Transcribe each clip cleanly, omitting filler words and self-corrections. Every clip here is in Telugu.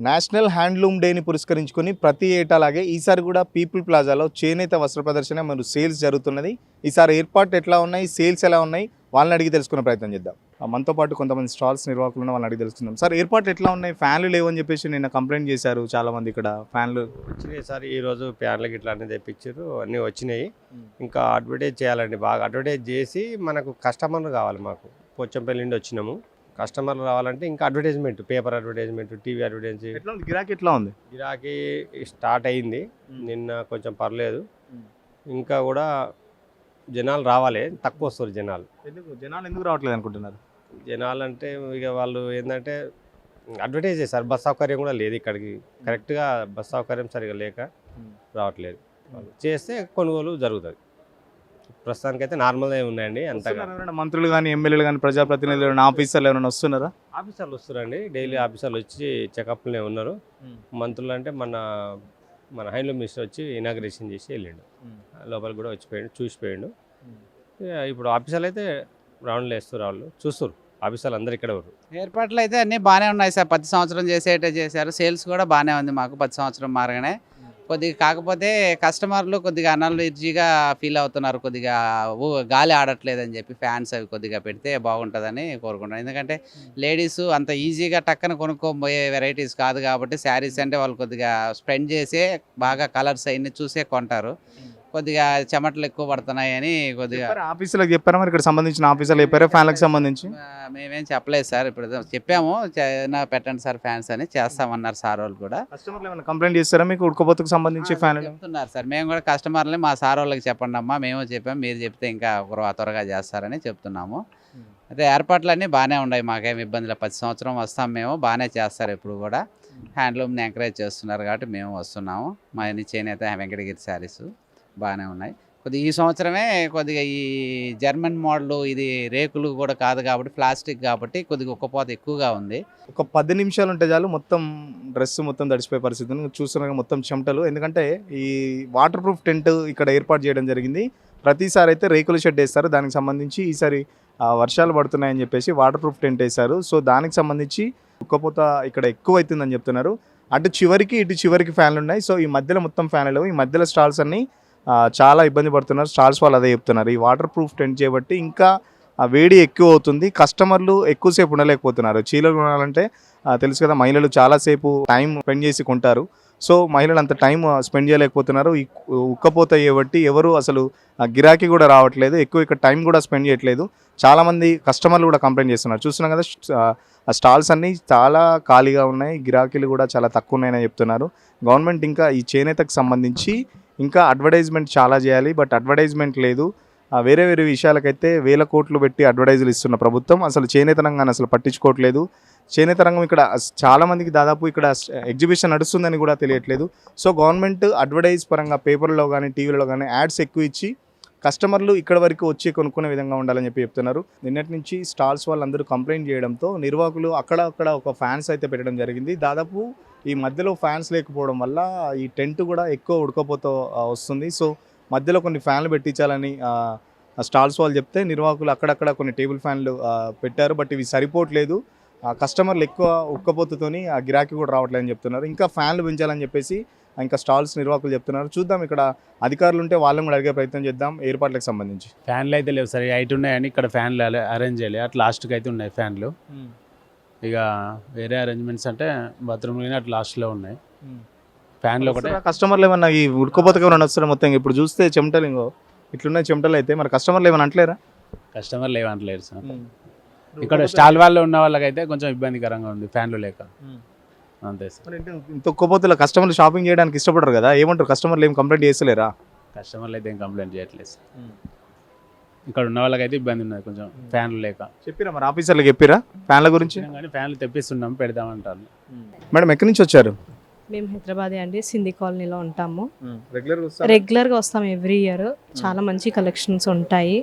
నేషనల్ హ్యాండ్లూమ్ డేని పురస్కరించుకొని ప్రతి ఏటాలాగే ఈసారి కూడా పీపుల్ ప్లాజాలో చేనేత వస్త్ర ప్రదర్శన మరియు సేల్స్ జరుగుతున్నది. ఈసారి ఏర్పాట్లు ఎట్లా ఉన్నాయి, సేల్స్ ఎలా ఉన్నాయి, వాళ్ళని అడిగి తెలుసుకునే ప్రయత్నం చేద్దాం. మనతో పాటు కొంతమంది స్టాల్స్ నిర్వాహకులను వాళ్ళని అడిగి తెలుసుకుందాం. సార్, ఏర్పాట్లు ఎట్లా ఉన్నాయి? ఫ్యాన్లు లేవని చెప్పేసి నిన్న కంప్లైంట్ చేశారు చాలా మంది. ఇక్కడ ఫ్యాన్లు వచ్చినాయి సార్. ఈరోజు ప్యాన్లకి ఇట్లా అన్నీ తెప్పించారు, అన్నీ వచ్చినాయి. ఇంకా అడ్వర్టైజ్ చేయాలండి, బాగా అడ్వర్టైజ్ చేసి మనకు కస్టమర్లు కావాలి. మాకు పోచంపల్లి నుండి వచ్చినాము, కస్టమర్లు రావాలంటే ఇంకా advertisement, paper advertisement, TV advertisement. ఎట్లా ఉంది? గిరాకీ ఎట్లా ఉంది? గిరాకీ స్టార్ట్ అయింది నిన్న, కొంచెం పర్లేదు. ఇంకా కూడా జనాలు రావాలి, తక్కువ వస్తారు జనాలు. జనాలు ఎందుకు రావట్లేదు అనుకుంటున్నారు? జనాలు అంటే ఇక వాళ్ళు ఏంటంటే అడ్వర్టైజ్ చేశారు. బస్ సౌకర్యం కూడా లేదు ఇక్కడికి, కరెక్ట్గా బస్ సౌకర్యం సరిగా లేక రావట్లేదు. చేస్తే కొనుగోలు జరుగుతుంది. ప్రస్తుతానికైతే నార్మల్గా ఉన్నాయండి. అంతగా మంత్రులు కానీ, ఎమ్మెల్యేలు కానీ, ప్రజాప్రతినిధులు, ఆఫీసర్లు ఎవరైనా వస్తున్నారా? ఆఫీసర్లు వస్తారండి, డైలీ ఆఫీసర్లు వచ్చి చెకప్లనే ఉన్నారు. మంత్రులు అంటే మన హ్యాండ్లూమ్ మినిస్టర్ వచ్చి ఇనాగ్రేషన్ చేసి వెళ్ళిండు, లోపలికి కూడా వచ్చిపోయాడు, చూసిపోయాడు. ఇప్పుడు ఆఫీసర్లు అయితే రౌండ్లు వేస్తారు, వాళ్ళు చూస్తారు. ఆఫీసర్లు అందరు ఇక్కడ ఉన్నారు. ఏర్పాట్లు అయితే అన్నీ బాగానే ఉన్నాయి సార్. 10 సంవత్సరం చేసేటే చేశారు. సేల్స్ కూడా బాగానే ఉంది మాకు 10 సంవత్సరం మారగానే. కొద్దిగా కాకపోతే కస్టమర్లు కొద్దిగా అనాలర్జీగా ఫీల్ అవుతున్నారు. కొద్దిగా గాలి ఆడట్లేదని చెప్పి ఫ్యాన్స్ అవి కొద్దిగా పెడితే బాగుంటుందని కోరుకుంటున్నాను. ఎందుకంటే లేడీస్ అంత ఈజీగా టక్కన కొనుక్కోబోయే వెరైటీస్ కాదు కాబట్టి, శారీస్ అంటే వాళ్ళు కొద్దిగా స్పెండ్ చేసే బాగా కలర్స్ అవన్నీ చూసే కొంటారు. కొద్దిగా చెమటలు ఎక్కువ పడుతున్నాయని కొద్దిగా ఆఫీసులకు చెప్పారా? మరి ఇక్కడ సంబంధించిన ఆఫీసర్లు చెప్పారా ఫ్యాన్లకు సంబంధించి? మేమేం చెప్పలేదు సార్. ఇప్పుడు చెప్పాము, పెట్టండి సార్ ఫ్యాన్స్ అని, చేస్తామన్నారు సార్ వాళ్ళు కూడా. కస్టమర్లు ఏమైనా కంప్లైంట్ చేస్తారా మీకు ఉడకపోతకు సంబంధించి? ఫ్యాన్ చెప్తున్నారు సార్. మేము కూడా కస్టమర్లని మా సార్ వాళ్ళకి చెప్పండి అమ్మా, మేము చెప్పాము, మీరు చెప్తే ఇంకా త్వరగా చేస్తారని చెప్తున్నాము. అయితే ఏర్పాట్లన్నీ బాగానే ఉన్నాయి, మాకేం ఇబ్బందులు. 10 సంవత్సరం వస్తాం మేము, బాగానే చేస్తారు. ఇప్పుడు కూడా హ్యాండ్లూమ్ని ఎంకరేజ్ చేస్తున్నారు కాబట్టి మేము వస్తున్నాము. మా చేనేత వెంకటగిరి శారీస్ బాగానే ఉన్నాయి. కొద్దిగా ఈ సంవత్సరమే కొద్దిగా ఈ జర్మన్ మోడల్, ఇది రేకులు కూడా కాదు కాబట్టి, ప్లాస్టిక్ కాబట్టి కొద్దిగా ఉక్కపోత ఎక్కువగా ఉంది. ఒక 10 నిమిషాలు ఉంటే చాలు మొత్తం డ్రెస్ మొత్తం తడిసిపోయే పరిస్థితి చూస్తున్నారు, మొత్తం చెమటలు. ఎందుకంటే ఈ వాటర్ ప్రూఫ్ టెంట్ ఇక్కడ ఏర్పాటు చేయడం జరిగింది. ప్రతిసారి అయితే రేకుల షెడ్ వేస్తారు, దానికి సంబంధించి ఈసారి వర్షాలు పడుతున్నాయని చెప్పేసి వాటర్ ప్రూఫ్ టెంట్ వేశారు. సో దానికి సంబంధించి ఉక్కపోత ఇక్కడ ఎక్కువ అవుతుందని చెప్తున్నారు. అటు చివరికి ఇటు చివరికి ఫ్యాన్లు ఉన్నాయి. సో ఈ మధ్యలో మొత్తం ఫ్యాన్లు లేవు. ఈ మధ్యలో స్టాల్స్ అన్నీ చాలా ఇబ్బంది పడుతున్నారు. స్టాల్స్ వాళ్ళు అదే చెప్తున్నారు, ఈ వాటర్ ప్రూఫ్ టెంట్ చేయబట్టి ఇంకా వేడి ఎక్కువ అవుతుంది, కస్టమర్లు ఎక్కువసేపు ఉండలేకపోతున్నారు. చీరలు కొనాలంటే తెలుసు కదా, మహిళలు చాలాసేపు టైం స్పెండ్ చేసి కొంటారు. సో మహిళలు అంత టైం స్పెండ్ చేయలేకపోతున్నారు. ఈ ఉక్కపోత చేయబట్టి ఎవరు అసలు గిరాకీ కూడా రావట్లేదు, ఎక్కువ ఇక్కడ టైం కూడా స్పెండ్ చేయట్లేదు. చాలామంది కస్టమర్లు కూడా కంప్లైంట్ చేస్తున్నారు. చూస్తున్నాం కదా, స్టాల్స్ అన్నీ చాలా ఖాళీగా ఉన్నాయి, గిరాకీలు కూడా చాలా తక్కువ ఉన్నాయని చెప్తున్నారు. గవర్నమెంట్ ఇంకా ఈ చేనేతకు సంబంధించి ఇంకా అడ్వర్టైజ్మెంట్ చాలా చేయాలి, బట్ అడ్వర్టైజ్మెంట్ లేదు. వేరే వేరే విషయాలకైతే వేల కోట్లు పెట్టి అడ్వర్టైజులు ఇస్తున్న ప్రభుత్వం అసలు చేనేత రంగాన్ని అసలు పట్టించుకోవట్లేదు. చేనేత రంగం ఇక్కడ చాలామందికి దాదాపు ఇక్కడ ఎగ్జిబిషన్ నడుస్తుందని కూడా తెలియట్లేదు. సో గవర్నమెంట్ అడ్వర్టైజ్ పరంగా పేపర్లో కానీ టీవీలో కానీ యాడ్స్ ఎక్కువ ఇచ్చి కస్టమర్లు ఇక్కడ వరకు వచ్చి కొనుక్కునే విధంగా ఉండాలని చెప్పి చెప్తున్నారు. నిన్నటి నుంచి స్టాల్స్ వాళ్ళందరూ కంప్లైంట్ చేయడంతో నిర్వాహకులు అక్కడ ఒక ఫ్యాన్స్ అయితే పెట్టడం జరిగింది. దాదాపు ఈ మధ్యలో ఫ్యాన్స్ లేకపోవడం వల్ల ఈ టెంట్ కూడా ఎక్కువ ఉడకపోతూ వస్తుంది. సో మధ్యలో కొన్ని ఫ్యాన్లు పెట్టించాలని స్టాల్స్ వాళ్ళు చెప్తే నిర్వాహకులు అక్కడక్కడ కొన్ని టేబుల్ ఫ్యాన్లు పెట్టారు, బట్ ఇవి సరిపోవట్లేదు. కస్టమర్లు ఎక్కువ ఉక్కపోతతోని ఆ గిరాకీ కూడా రావట్లేదని చెప్తున్నారు. ఇంకా ఫ్యాన్లు పెంచాలని చెప్పేసి ఇంకా స్టాల్స్ నిర్వాహకులు చెప్తున్నారు. చూద్దాం, ఇక్కడ అధికారులు ఉంటే వాళ్ళని కూడా అడిగే ప్రయత్నం చేద్దాం ఏర్పాట్లకు సంబంధించి. ఫ్యాన్లు అయితే లేవు సార్, 8 ఉన్నాయని ఇక్కడ ఫ్యాన్లు అరేంజ్ చేయాలి. అట్లా లాస్ట్కి అయితే ఉన్నాయి ఫ్యాన్లు. ఇక వేరే అరేంజ్మెంట్స్ అంటే బాత్రూమ్ అట్లా లాస్ట్లో ఉన్నాయి. ఫ్యాన్లు ఒకటే. కస్టమర్లు ఏమన్నా ఈ ఉడకపోతగా ఏమైనా వస్తారు? మొత్తం ఇప్పుడు చూస్తే చెమటలు ఇంకో ఇట్లున్నాయి చెమటలు అయితే, మరి కస్టమర్లు ఏమైనా అంటలేరా? కస్టమర్లు ఏమంటలేరు సార్. ఇక్కడ స్టాల్ వాళ్ళు ఉన్న వాళ్ళకైతే కొంచెం ఇబ్బందికరంగా ఉంది ఫ్యాన్లు లేక, అంతే సార్. ఇంత ఉక్కపోతలో కస్టమర్లు షాపింగ్ చేయడానికి ఇష్టపడరు కదా, ఏమంటారు? కస్టమర్లు ఏం కంప్లైంట్ చేస్తలేరా? కస్టమర్లు అయితే ఏం కంప్లైంట్ చేయట్లేదు సార్. ఇక్కడ ఉన్న వాళ్ళకైతే ఇబ్బంది ఉన్నది కొంచెం ఫ్యాన్లు లేక. చెప్పిరా మరి ఆఫీసర్లకు? చెప్పిరా ఫ్యాన్ల గురించి? కానీ ఫ్యాన్లు తెప్పిస్తున్నాం, పెడదామంటారు. మేడం ఎక్కడి నుంచి వచ్చారు? మేము హైదరాబాద్ అండి, సింధీ కాలనీలో ఉంటాము. రెగ్యులర్గా వస్తాం ఎవ్రీ ఇయర్. చాలా మంచి కలెక్షన్స్ ఉంటాయి,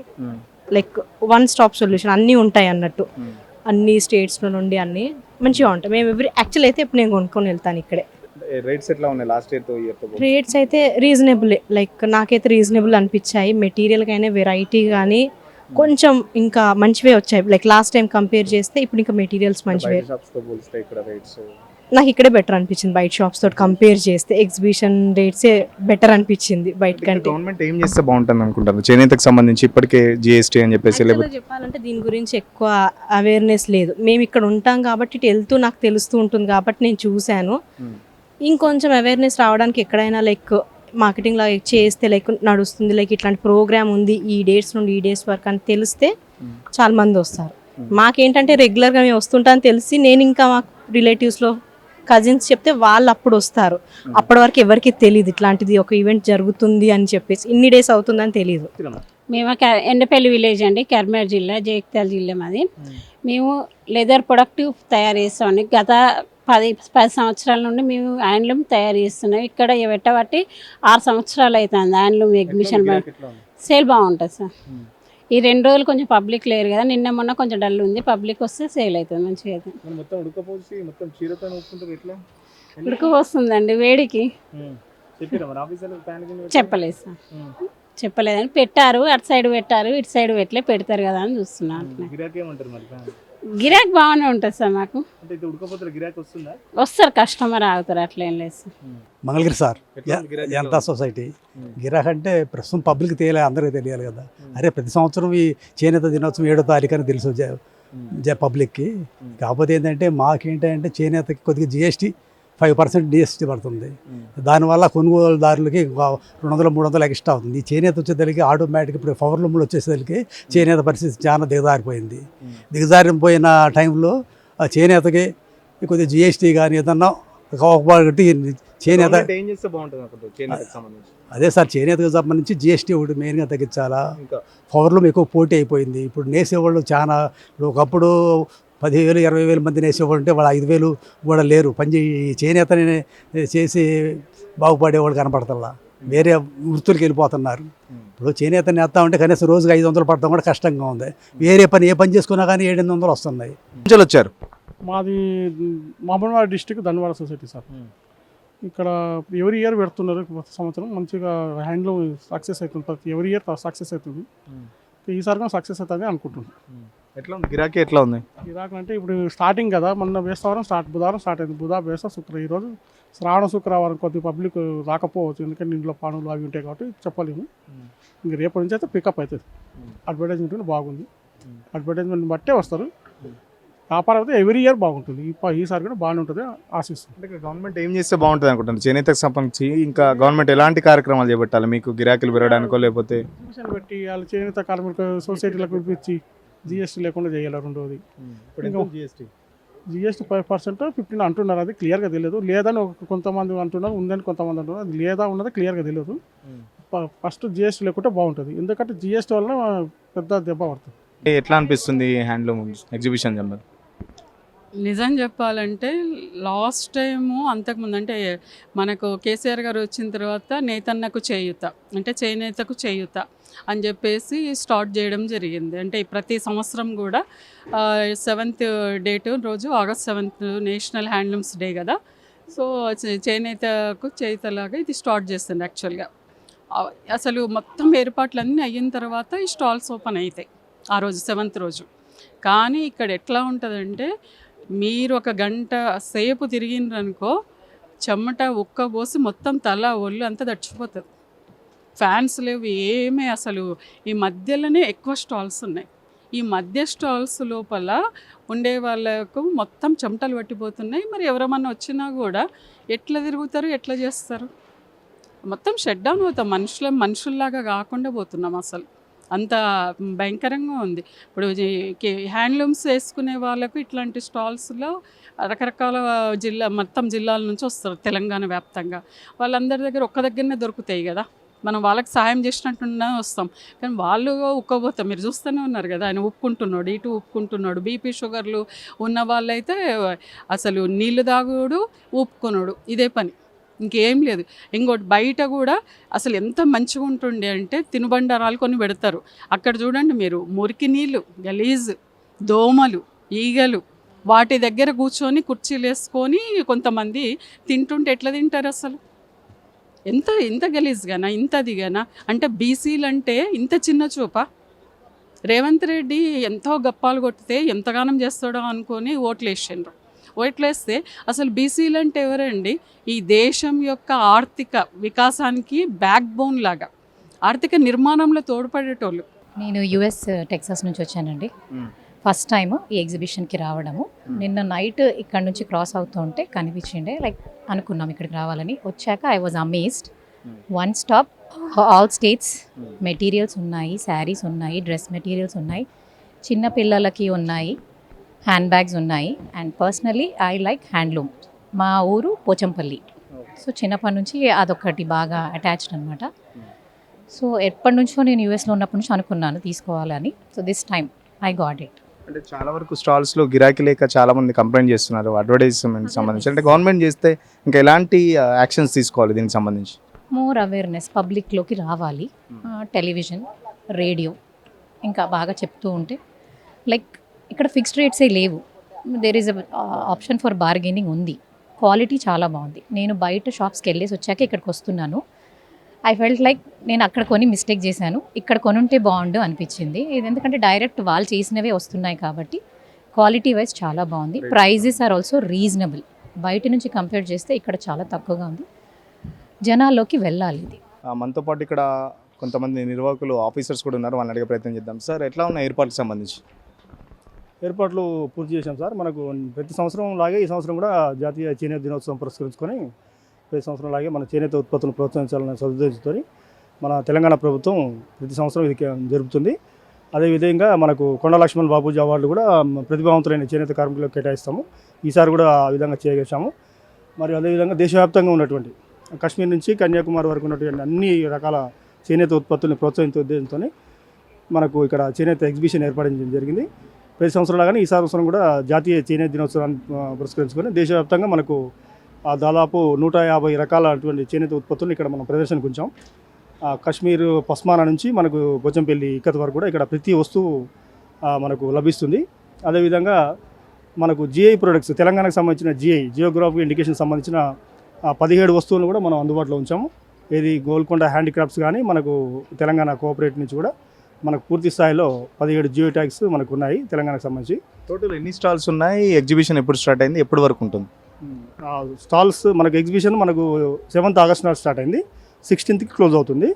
లైక్ వన్ స్టాప్ సొల్యూషన్, అన్నీ ఉంటాయి అన్నట్టు. అన్ని స్టేట్స్లో నుండి అన్నీ మంచిగా ఉంటాయి. మేము యాక్చువల్ అయితే ఇప్పుడు నేను కొనుక్కొని వెళ్తాను ఇక్కడే. రేట్స్ ఎట్లా ఉన్నాయి లాస్ట్ ఇయర్ తో ఇయర్ తో? రేట్స్ అయితే రీజనబుల్, లైక్ నాకైతే రీజనబుల్ అనిపించాయి. మెటీరియల్ కానీ వెరైటీ కానీ కొంచెం ఇంకా మంచివే వచ్చాయి. లైక్ లాస్ట్ టైం కంపేర్ చేస్తే ఇప్పుడు ఇంకా మెటీరియల్స్ మంచివే. నాకు ఇక్కడే బెటర్ అనిపించింది బయట షాప్స్ తోటి కంపేర్ చేస్తే. ఎగ్జిబిషన్ రేట్సే బెటర్ అనిపించింది బయట కంటే. గవర్నమెంట్ ఏం చేస్తే బాగుంటుంది అనుకుంటారు చేనేతకు సంబంధించి? ఇప్పటికే జిఎస్టీ అని చెప్పేసి Actually చెప్పాలంటే దీని గురించి ఎక్కువ అవేర్నెస్ లేదు. మేము ఇక్కడ ఉంటాం కాబట్టి ఇటు వెళ్తూ నాకు తెలుస్తూ ఉంటుంది కాబట్టి నేను చూశాను. ఇంకొంచెం అవేర్నెస్ రావడానికి ఎక్కడైనా లైక్ మార్కెటింగ్ లాగా చేస్తే లైక్ నడుస్తుంది, లైక్ ఇట్లాంటి ప్రోగ్రామ్ ఉంది ఈ డేట్స్ నుండి ఈ డేట్స్ వరకు అని తెలిస్తే చాలా మంది వస్తారు. మాకేంటంటే రెగ్యులర్గా మేము వస్తుంటామని తెలిసి నేను ఇంకా మా రిలేటివ్స్లో కజిన్స్ చెప్తే వాళ్ళు అప్పుడు వస్తారు. అప్పటి వరకు ఎవరికి తెలియదు ఇట్లాంటిది ఒక ఈవెంట్ జరుగుతుంది అని చెప్పేసి, ఇన్ని డేస్ అవుతుందని తెలియదు. మేము ఎండపల్లి విలేజ్ అండి, కర్మేర్ జిల్లా, జగిత్యాల జిల్లా మాది. మేము లెదర్ ప్రొడక్ట్ తయారు చేస్తామండి. గత 10 సంవత్సరాల నుండి మేము హ్యాండ్లూమ్ తయారు చేస్తున్నాం. ఇక్కడ పెట్టబట్టి 6 సంవత్సరాలు అవుతుంది హ్యాండ్లూమ్ ఎగ్జిబిషన్. సేల్ బాగుంటుంది సార్. ఈ 2 రోజులు కొంచెం పబ్లిక్ లేరు కదా, నిన్న మొన్న కొంచెం డల్ ఉంది. పబ్లిక్ వస్తే సేల్ అవుతుంది మంచిగా అయితే. ఉడకపోస్తుందండి వేడికి. చెప్పలేదు సార్, చెప్పలేదని పెట్టారు. అటు సైడ్ పెట్టారు, ఇటు సైడ్ పెట్టలే, పెడతారు కదా అని చూస్తున్నాను. గిరాక్ బాగానే ఉంటుంది సార్ మాకు. వస్తారు కస్టమర్ ఆగుతారు, అట్లా ఏం లేదు sir. Mangalagiri sir Janata society. గిరాక్ అంటే ప్రస్తుతం పబ్లిక్ తెలియాలి, అందరికీ తెలియాలి కదా. అరే ప్రతి సంవత్సరం ఈ చేనేత దినోత్సవం 7వ తారీఖు అని తెలుసు పబ్లిక్కి. కాకపోతే ఏంటంటే మాకేంటంటే చేనేతకి కొద్దిగా GST 5% GST పడుతుంది. దానివల్ల కొనుగోలుదారులకి 200-300 ఎక్స్ట్రా అవుతుంది. ఈ చేనేత వచ్చేసరికి ఆటోమేటిక్ ఇప్పుడు పవర్ లూమ్లు వచ్చేసరికి చేనేత పరిస్థితి చాలా దిగజారిపోయింది. దిగజారిపోయిన టైంలో ఆ చేనేతకి కొద్దిగా GST కానీ ఏదన్నా ఒకటి చేనేత ఏం చేస్తే బాగుంటుంది అనుకుంటారు చేనేతకు సంబంధించి? అదే సార్, చేనేతకు సంబంధించి GST ఒకటి మెయిన్గా తగ్గించాలా. పవర్ లూమ్ ఎక్కువ పోటీ అయిపోయింది. ఇప్పుడు నేసేవాళ్ళు చాలా, ఒకప్పుడు 10,000-20,000 మంది నేసేవాళ్ళు ఉంటే వాళ్ళు 5,000 కూడా లేరు. చేనేతని చేసి బాగుపడేవాళ్ళు కనపడతల్లా, వేరే వృత్తులకి వెళ్ళిపోతున్నారు. ఇప్పుడు చేనేతని నేస్తామంటే కనీసం రోజుకి 500 పడతాం కూడా కష్టంగా ఉంది. వేరే పని ఏ పని చేసుకున్నా కానీ 700 వస్తున్నాయి. వచ్చారు మాది Mahabubabad district Dhanwada society sir. ఇక్కడ ఎవరి ఇయర్ పెడుతున్నారు, ప్రతి సంవత్సరం మంచిగా హ్యాండ్లూమ్ సక్సెస్ అవుతుంది. ఎవరి ఇయర్ సక్సెస్ అవుతుంది. ఈసారి కూడా సక్సెస్ అవుతుంది అనుకుంటున్నాను. ఎట్లా ఉంది గిరాకీ? ఎట్లా ఉంది గిరాకీ అంటే ఇప్పుడు స్టార్టింగ్ కదా, మొన్న బేస్తవారం బుధవారం స్టార్ట్ అయింది. బేస్త శుక్రవారం, ఈరోజు శ్రావణ శుక్రవారం కొద్దిగా పబ్లిక్ రాకపోవచ్చు, ఎందుకంటే ఇంట్లో పనులు అవి ఉంటాయి కాబట్టి చెప్పలేము. ఇంక రేపటి నుంచి అయితే పికప్ అవుతుంది. అడ్వర్టైజ్మెంట్ బాగుంది, అడ్వర్టైజ్మెంట్ బట్టే వస్తారు. వ్యాపారం అయితే ఎవరీ ఇయర్ బాగుంటుంది. ఈసారి కూడా బాగానే ఉంటుంది ఆశిస్తుంది. అంటే గవర్నమెంట్ ఏం చేస్తే బాగుంటుంది అనుకుంటుంది చేనేతకు సంబంధించి? ఇంకా గవర్నమెంట్ ఎలాంటి కార్యక్రమాలు చేపట్టాలి మీకు గిరాకీలు పెరగడానికో, లేకపోతే ఎగ్జిబిషన్ పెట్టి వాళ్ళ చేనేత కార్మిక సొసైటీలకు పిలిపించి GST లేకుండా చేయాలి. రెండోది GST 5% 15 అంటున్నారు, అది క్లియర్గా తెలియదు. లేదని కొంతమంది అంటున్నారు, ఉందని కొంతమంది అంటున్నారు. అది లేదా ఉన్నది క్లియర్గా తెలియదు. ఫస్ట్ GST లేకుంటే బాగుంటుంది, ఎందుకంటే GST వలన పెద్ద దెబ్బ పడుతుంది. ఎట్లా అనిపిస్తుంది హ్యాండ్లూమ్ ఎగ్జిబిషన్ జంబర్? నిజం చెప్పాలంటే లాస్ట్ టైము అంతకుముందు అంటే మనకు కేసీఆర్ గారు వచ్చిన తర్వాత నేతన్నకు చేయూత, అంటే చేనేతకు చేయూత అని చెప్పేసి స్టార్ట్ చేయడం జరిగింది. అంటే ప్రతి సంవత్సరం కూడా 7th డేట్ రోజు August 7th national handlooms day కదా. సో చేనేతకు చేయూతలాగా ఇది స్టార్ట్ చేస్తుంది. యాక్చువల్గా అసలు మొత్తం ఏర్పాట్లన్నీ అయిన తర్వాత ఈ స్టాల్స్ ఓపెన్ అవుతాయి ఆ రోజు 7th రోజు. కానీ ఇక్కడ ఎట్లా ఉంటుందంటే మీరు 1 గంట సేపు తిరిగినరనుకో చెమట ఉక్కబోసి మొత్తం తల ఒళ్ళు అంతా దడిచిపోతుంది. ఫ్యాన్స్ లేవు ఏమీ, అసలు ఈ మధ్యలోనే ఎక్కువ స్టాల్స్ ఉన్నాయి. ఈ మధ్య స్టాల్స్ లోపల ఉండే వాళ్ళకు మొత్తం చెమటలు పట్టిపోతున్నాయి. మరి ఎవరమన్నా వచ్చినా కూడా ఎట్లా తిరుగుతారు, ఎట్లా చేస్తారు? మొత్తం షట్ డౌన్ అవుతాం, మనుషుల్లాగా కాకుండా పోతున్నాం. అసలు అంత భయంకరంగా ఉంది. ఇప్పుడు హ్యాండ్లూమ్స్ వేసుకునే వాళ్ళకు ఇట్లాంటి స్టాల్స్లో రకరకాల మొత్తం జిల్లాల నుంచి వస్తారు తెలంగాణ వ్యాప్తంగా. వాళ్ళందరి దగ్గర ఒక్క దగ్గరనే దొరుకుతాయి కదా, మనం వాళ్ళకి సాయం చేసినట్టున్నా వస్తాం. కానీ వాళ్ళు ఉక్కబోతాం, మీరు చూస్తూనే ఉన్నారు కదా, ఆయన ఉప్పుకుంటున్నాడు, ఇటు ఉప్పుకుంటున్నాడు. బీపీ షుగర్లు ఉన్న వాళ్ళైతే అసలు నీళ్ళు తాగుడు, ఊపుకున్నాడు, ఇదే పని, ఇంకేం లేదు. ఇంకోటి బయట కూడా అసలు ఎంత మంచిగా ఉంటుండే అంటే తినుబండారాలు కొన్ని పెడతారు. అక్కడ చూడండి మీరు, మురికి నీళ్ళు, గలీజ్, దోమలు, ఈగలు, వాటి దగ్గర కూర్చొని కుర్చీలు వేసుకొని కొంతమంది తింటుంటే ఎట్లా తింటారు అసలు? ఎంత గలీజ్గానా, ఇంతదిగానా? అంటే బీసీలు అంటే ఇంత చిన్న చూప? రేవంత్ రెడ్డి ఎంతో గప్పాలు కొట్టితే ఎంతగానం చేస్తాడో అనుకొని ఓట్లు వేసిండ్రు. ఓట్లేస్తే అసలు బీసీలు అంటే ఎవరండి? ఈ దేశం యొక్క ఆర్థిక వికాసానికి బ్యాక్ బోన్ లాగా, ఆర్థిక నిర్మాణంలో తోడ్పడేటోళ్ళు. నేను యుఎస్ టెక్సాస్ నుంచి వచ్చానండి. ఫస్ట్ టైం ఈ ఎగ్జిబిషన్కి రావడము. నిన్న నైట్ ఇక్కడ నుంచి క్రాస్ అవుతూ ఉంటే కనిపించిండే, లైక్ అనుకున్నాం ఇక్కడికి రావాలని. వచ్చాక I was amazed. One stop, all states materials ఉన్నాయి, శారీస్ ఉన్నాయి, డ్రెస్ మెటీరియల్స్ ఉన్నాయి, చిన్న పిల్లలకి ఉన్నాయి, హ్యాండ్ బ్యాగ్స్ ఉన్నాయి. And personally I like handloom. మా ఊరు పోచంపల్లి. సో చిన్నప్పటి నుంచి అదొకటి బాగా అటాచ్డ్ అనమాట. సో ఎప్పటి నుంచో నేను యూఎస్లో ఉన్నప్పటి నుంచి అనుకున్నాను తీసుకోవాలని. So this time I got it. అంటే చాలా వరకు స్టాల్స్లో గిరాకీ లేక చాలా మంది కంప్లైంట్ చేస్తున్నారు అడ్వర్టైజ్మెంట్ సంబంధించి. అంటే గవర్నమెంట్ చేస్తే ఇంకా ఎలాంటి యాక్షన్స్ తీసుకోవాలి దీనికి సంబంధించి? మోర్ అవేర్నెస్ పబ్లిక్లోకి రావాలి. టెలివిజన్, రేడియో ఇంకా బాగా చెప్తూ ఉంటే, లైక్ ఇక్కడ ఫిక్స్డ్ రేట్సే లేవు. There is option for bargaining ఉంది. క్వాలిటీ చాలా బాగుంది. నేను బయట షాప్స్కి వెళ్ళేసి వచ్చాక ఇక్కడికి వస్తున్నాను. ఐ ఫెల్ట్ లైక్ నేను అక్కడ కొని మిస్టేక్ చేశాను, ఇక్కడ కొనుంటే బాగుండు అనిపించింది. ఇది ఎందుకంటే డైరెక్ట్ వాళ్ళు చేసినవే వస్తున్నాయి కాబట్టి క్వాలిటీ వైజ్ చాలా బాగుంది. Prices are also reasonable. బయట నుంచి కంపేర్ చేస్తే ఇక్కడ చాలా తక్కువగా ఉంది. జనాల్లోకి వెళ్ళాలి ఇది. మనతో పాటు ఇక్కడ కొంతమంది నిర్వాహకులు, ఆఫీసర్స్ కూడా ఉన్నారు. వాళ్ళని అడిగే ప్రయత్నం చేద్దాం. సార్, ఎట్లా ఉన్న ఏర్పాట్లకు సంబంధించి? ఏర్పాట్లు పూర్తి చేశాం సార్. మనకు ప్రతి సంవత్సరం లాగే ఈ సంవత్సరం కూడా జాతీయ చేనేత దినోత్సవం పురస్కరించుకొని ప్రతి సంవత్సరం లాగే మన చేనేత ఉత్పత్తులను ప్రోత్సహించాలనే సదుద్దేశంతో మన తెలంగాణ ప్రభుత్వం ప్రతి సంవత్సరం ఇది జరుపుతుంది. అదేవిధంగా మనకు కొండ లక్ష్మణ్ బాబూజీ అవార్డులు కూడా ప్రతిభావంతులైన చేనేత కార్మికులకు కేటాయిస్తాము. ఈసారి కూడా ఆ విధంగా చేయగలిగాము. మరియు అదేవిధంగా దేశవ్యాప్తంగా ఉన్నటువంటి కాశ్మీర్ నుంచి కన్యాకుమారి వరకు ఉన్నటువంటి అన్ని రకాల చేనేత ఉత్పత్తులను ప్రోత్సహించే ఉద్దేశంతో మనకు ఇక్కడ చేనేత ఎగ్జిబిషన్ ఏర్పడించడం జరిగింది. ప్రతి సంవత్సరం లాగానే ఈ సంవత్సరం కూడా జాతీయ చేనేత దినోత్సవాన్ని పురస్కరించుకొని దేశవ్యాప్తంగా మనకు దాదాపు 150 రకాలటువంటి చేనేత ఉత్పత్తులను ఇక్కడ మనం ప్రదర్శనకు ఉంచాం. కాశ్మీర్ పస్మానా నుంచి మనకు పోచంపల్లి ఇక్కత్ వరకు కూడా ఇక్కడ ప్రతి వస్తువు మనకు లభిస్తుంది. అదేవిధంగా మనకు జిఐ ప్రొడక్ట్స్, తెలంగాణకు సంబంధించిన జియోగ్రఫీ ఇండికేషన్ సంబంధించిన 17 వస్తువులను కూడా మనం అందుబాటులో ఉంచాము. ఏది గోల్కొండ హ్యాండిక్రాఫ్ట్స్ కానీ మనకు తెలంగాణ కోఆపరేటివ్ నుంచి కూడా మనకు పూర్తి స్థాయిలో 17 జియో ట్యాగ్స్ మనకు ఉన్నాయి తెలంగాణకు సంబంధించి. టోటల్ ఎన్ని స్టాల్స్ ఉన్నాయి? ఎగ్జిబిషన్ ఎప్పుడు స్టార్ట్ అయింది, ఎప్పటి వరకు ఉంటుంది? స్టాల్స్ మనకు ఎగ్జిబిషన్ మనకు 7th ఆగస్ట్ నాడు స్టార్ట్ అయింది, 16th క్లోజ్ అవుతుంది.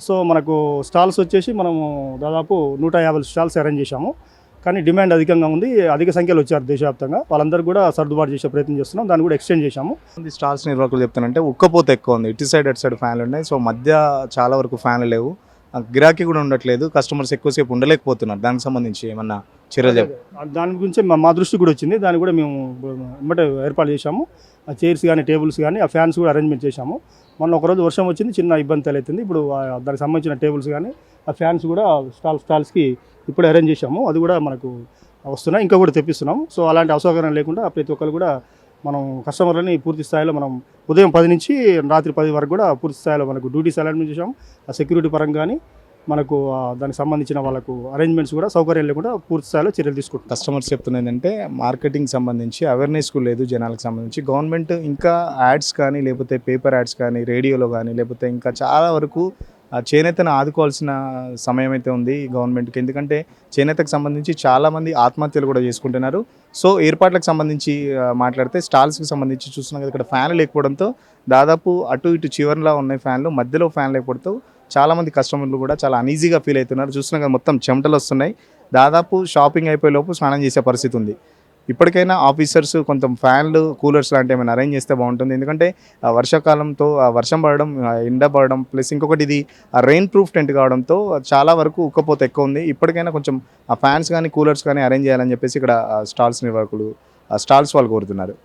సో మనకు స్టాల్స్ వచ్చేసి మనము దాదాపు 150 స్టాల్స్ అరేంజ్ చేశాము. కానీ డిమాండ్ అధికంగా ఉంది, అధిక సంఖ్యలో వచ్చారు దేశవ్యాప్తంగా. వాళ్ళందరూ కూడా సర్దుబాటు చేసే ప్రయత్నం చేస్తున్నాం, దాన్ని కూడా ఎక్స్టెండ్ చేశాము. స్టాల్స్ నిర్వాహకులు చెప్తానంటే ఉక్కపోతే ఎక్కువ ఉంది. ఇటు సైడ్ అటు సైడ్ ఫ్యాన్లు ఉన్నాయి. సో మధ్య చాలా వరకు ఫ్యాన్లు లేవు, గిరాకీ కూడా ఉండట్లేదు, కస్టమర్స్ ఎక్కువసేపు ఉండలేకపోతున్నారు. దానికి సంబంధించి ఏమన్నా చర్యలు దాని గురించి మా దృష్టి కూడా వచ్చింది. దాన్ని కూడా మేము వెంబటే ఏర్పాటు చేశాము. ఆ చైర్స్ కానీ, టేబుల్స్ కానీ, ఆ ఫ్యాన్స్ కూడా అరేంజ్మెంట్ చేశాము. మొన్న ఒకరోజు వర్షం వచ్చింది, చిన్న ఇబ్బంది తలెత్తింది. ఇప్పుడు దానికి సంబంధించిన టేబుల్స్ కానీ, ఆ ఫ్యాన్స్ కూడా స్టాల్స్కి ఇప్పుడు అరేంజ్ చేశాము. అది కూడా మనకు వస్తున్నాయి, ఇంకా కూడా తెప్పిస్తున్నాము. సో అలాంటి అసౌకర్యం లేకుండా ప్రతి ఒక్కరు కూడా మనం కస్టమర్లని పూర్తి స్థాయిలో మనం ఉదయం 10 నుంచి రాత్రి 10 వరకు కూడా పూర్తి స్థాయిలో మనకు డ్యూటీస్ అలాట్మెంట్ చేసాము. ఆ సెక్యూరిటీ పరంగా కానీ మనకు దానికి సంబంధించిన వాళ్ళకు అరేంజ్మెంట్స్ కూడా సౌకర్యం లేకుండా పూర్తి స్థాయిలో చర్యలు తీసుకుంటాం. కస్టమర్స్ చెప్తున్నది ఏంటంటే మార్కెటింగ్ సంబంధించి అవేర్నెస్ లేదు జనాలకు సంబంధించి. గవర్నమెంట్ ఇంకా యాడ్స్ కానీ, లేకపోతే పేపర్ యాడ్స్ కానీ, రేడియోలో కానీ, లేకపోతే ఇంకా చాలా వరకు చేనేతను ఆదుకోవాల్సిన సమయం అయితే ఉంది గవర్నమెంట్కి. ఎందుకంటే చేనేతకు సంబంధించి చాలామంది ఆత్మహత్యలు కూడా చేసుకుంటున్నారు. సో ఏర్పాట్లకు సంబంధించి మాట్లాడితే స్టాల్స్కి సంబంధించి చూస్తున్నాం కదా, ఇక్కడ ఫ్యాన్ లేకపోవడంతో దాదాపు అటు ఇటు చివరిలో ఉన్నాయి ఫ్యాన్లు, మధ్యలో ఫ్యాన్ లేకపోవడంతో చాలామంది కస్టమర్లు కూడా చాలా అనీజీగా ఫీల్ అవుతున్నారు. చూస్తున్నాం కదా, మొత్తం చెమటలు వస్తున్నాయి. దాదాపు షాపింగ్ అయిపోయే లోపు స్నానం చేసే పరిస్థితి ఉంది. ఇప్పటికైనా ఆఫీసర్స్ కొంచెం ఫ్యాన్లు, కూలర్స్ లాంటివి ఏమైనా అరేంజ్ చేస్తే బాగుంటుంది. ఎందుకంటే వర్షాకాలంతో వర్షం పడడం, ఎండ పడడం, ప్లస్ ఇంకొకటి ఇది రెయిన్ ప్రూఫ్ టెంట్ కావడంతో చాలా వరకు ఉక్కపోతే ఎక్కువ ఉంది. ఇప్పటికైనా కొంచెం ఆ ఫ్యాన్స్ కానీ, కూలర్స్ కానీ అరేంజ్ చేయాలని చెప్పేసి ఇక్కడ స్టాల్స్ నిర్వాహకులు, స్టాల్స్ వాళ్ళు కోరుతున్నారు.